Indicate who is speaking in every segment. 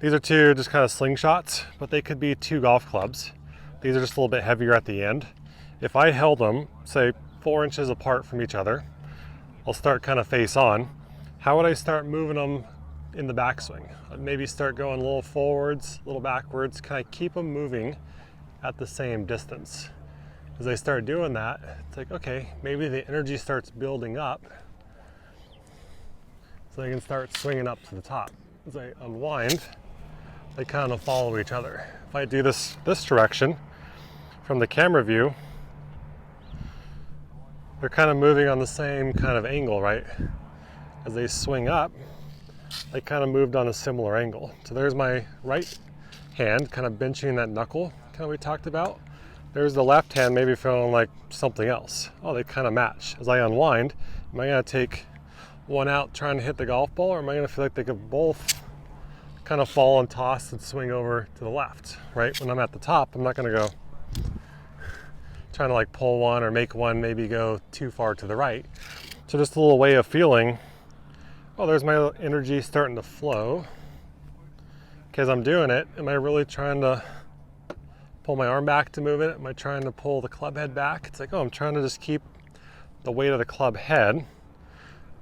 Speaker 1: These are two just kind of slingshots, but they could be two golf clubs. These are just a little bit heavier at the end. If I held them, say 4 inches apart from each other, I'll start kind of face on. How would I start moving them in the backswing? I'd maybe start going a little forwards, a little backwards. Can I keep them moving at the same distance? As I start doing that, it's like, okay, maybe the energy starts building up so I can start swinging up to the top. As I unwind, they kind of follow each other. If I do this direction from the camera view, they're kind of moving on the same kind of angle, right? As they swing up, they kind of moved on a similar angle. So there's my right hand kind of benching that knuckle kind of we talked about. There's the left hand maybe feeling like something else. Oh, they kind of match. As I unwind, am I gonna take one out trying to hit the golf ball, or am I gonna feel like they could both kind of fall and toss and swing over to the left, right? When I'm at the top, I'm not gonna go trying to like pull one or make one maybe go too far to the right. So just a little way of feeling, oh, there's my energy starting to flow. Because I'm doing it, am I really trying to pull my arm back to move it? Am I trying to pull the club head back? It's like, oh, I'm trying to just keep the weight of the club head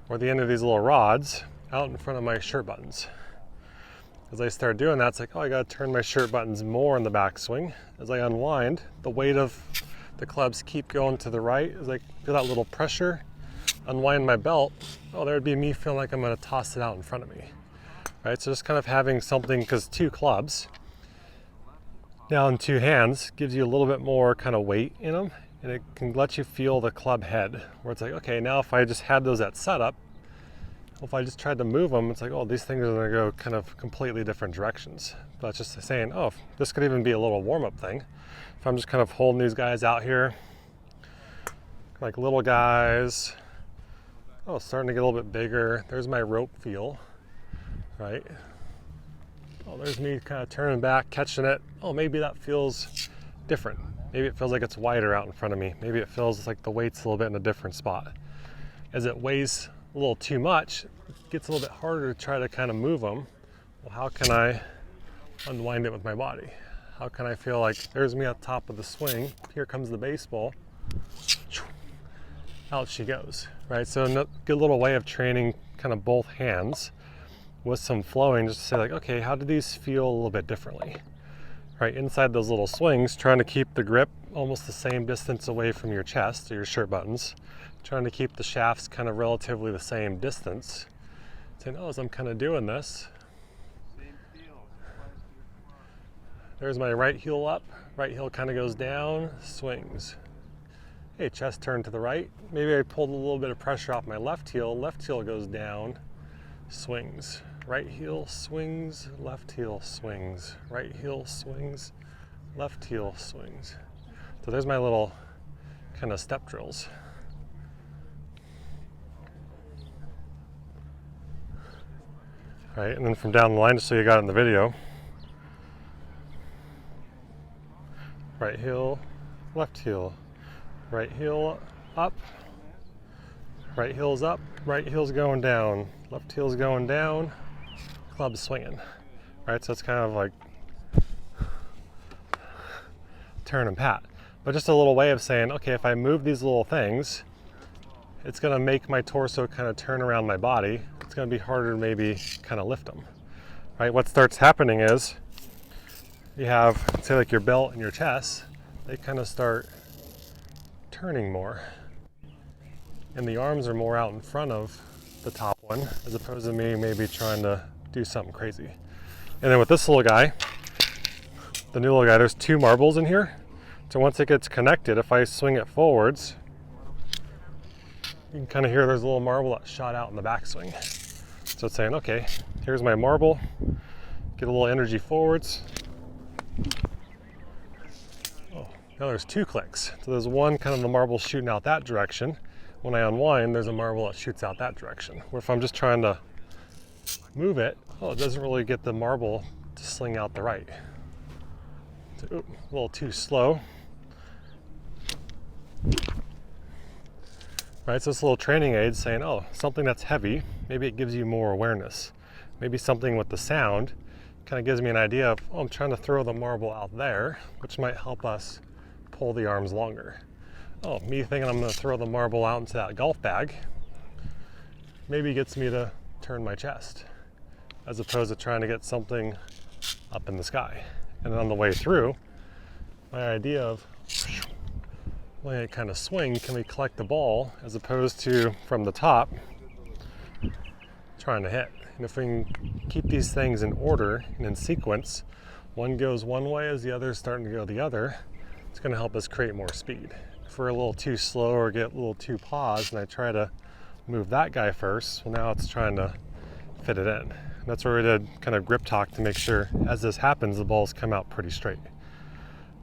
Speaker 1: or the end of these little rods out in front of my shirt buttons. As I start doing that, it's like, oh, I gotta turn my shirt buttons more in the backswing. As I unwind, the weight of the clubs keep going to the right. As I feel that little pressure, unwind my belt, oh, there would be me feeling like I'm gonna toss it out in front of me. Right, so just kind of having something, because two clubs now in two hands gives you a little bit more kind of weight in them, and it can let you feel the club head, where it's like, okay, now if I just had those at setup, if I just tried to move them, it's like, oh, these things are gonna go kind of completely different directions. But it's just saying, oh, this could even be a little warm-up thing. If I'm just kind of holding these guys out here, like little guys, oh, starting to get a little bit bigger. There's my rope feel, right? Oh, there's me kind of turning back, catching it. Oh, maybe that feels different. Maybe it feels like it's wider out in front of me. Maybe it feels like the weight's a little bit in a different spot. As it weighs a little too much, it gets a little bit harder to try to kind of move them. Well, how can I unwind it with my body? How can I feel like there's me at the top of the swing, here comes the baseball, out she goes, right? So a good little way of training kind of both hands with some flowing, just to say like, okay, how do these feel a little bit differently? Right, inside those little swings, trying to keep the grip almost the same distance away from your chest or your shirt buttons, trying to keep the shafts kind of relatively the same distance. Saying, oh, as I'm kind of doing this, there's my right heel up, right heel kind of goes down, swings. Hey, chest turn to the right. Maybe I pulled a little bit of pressure off my left heel goes down, swings. Right heel swings, left heel swings, right heel swings, left heel swings. So there's my little kind of step drills. Right, and then from down the line, just so you got it in the video. Right heel, left heel, right heel up, right heel's up, right heel's going down, left heel's going down, club swinging, right? So it's kind of like turn and pat, but just a little way of saying, okay, if I move these little things, it's gonna make my torso kind of turn around my body. It's gonna be harder to maybe kind of lift them, right? What starts happening is you have, say like your belt and your chest, they kind of start turning more, and the arms are more out in front of the top one, as opposed to me maybe trying to do something crazy. And then with this little guy, the new little guy, there's two marbles in here. So once it gets connected, if I swing it forwards, you can kind of hear there's a little marble that shot out in the backswing. So it's saying, okay, here's my marble, get a little energy forwards. Oh, now there's two clicks. So there's one kind of the marble shooting out that direction. When I unwind, there's a marble that shoots out that direction. Where if I'm just trying to move it, oh, it doesn't really get the marble to sling out the right. So, a little too slow. Right, so it's a little training aid saying, oh, something that's heavy, maybe it gives you more awareness. Maybe something with the sound kind of gives me an idea of, oh, I'm trying to throw the marble out there, which might help us pull the arms longer. Oh, me thinking I'm going to throw the marble out into that golf bag maybe gets me to turn my chest, as opposed to trying to get something up in the sky. And then on the way through, my idea of letting it kind of swing, can we collect the ball as opposed to from the top trying to hit. And if we can keep these things in order and in sequence, one goes one way as the other is starting to go the other, it's going to help us create more speed. If we're a little too slow or get a little too paused and I try to move that guy first, well, now it's trying to fit it in. And that's where we did kind of grip talk to make sure as this happens, the balls come out pretty straight,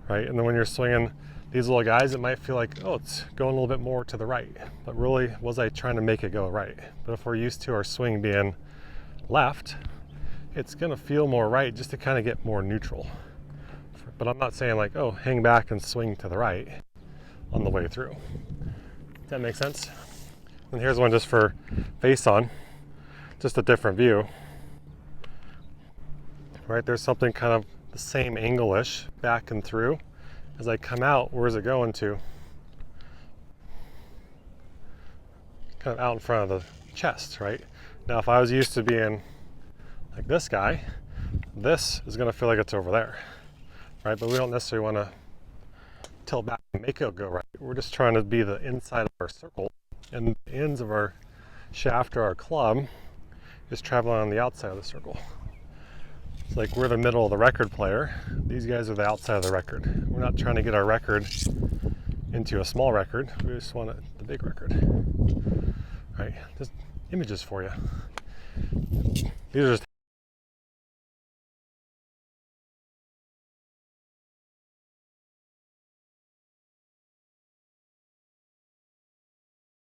Speaker 1: right? And then when you're swinging these little guys, it might feel like, oh, it's going a little bit more to the right, but really, was I trying to make it go right? But if we're used to our swing being left, it's gonna feel more right just to kind of get more neutral. But I'm not saying like, oh, hang back and swing to the right on the way through. Does that make sense? And here's one just for face on, just a different view. Right, there's something kind of the same angle-ish back and through. As I come out, where's it going to? Kind of out in front of the chest, right? Now, if I was used to being like this guy, this is gonna feel like it's over there, right? But we don't necessarily wanna tilt back and make it go right. We're just trying to be the inside of our circle, and the ends of our shaft or our club is traveling on the outside of the circle. It's like we're the middle of the record player. These guys are the outside of the record. We're not trying to get our record into a small record. We just want the big record, right? Just images for you. These are just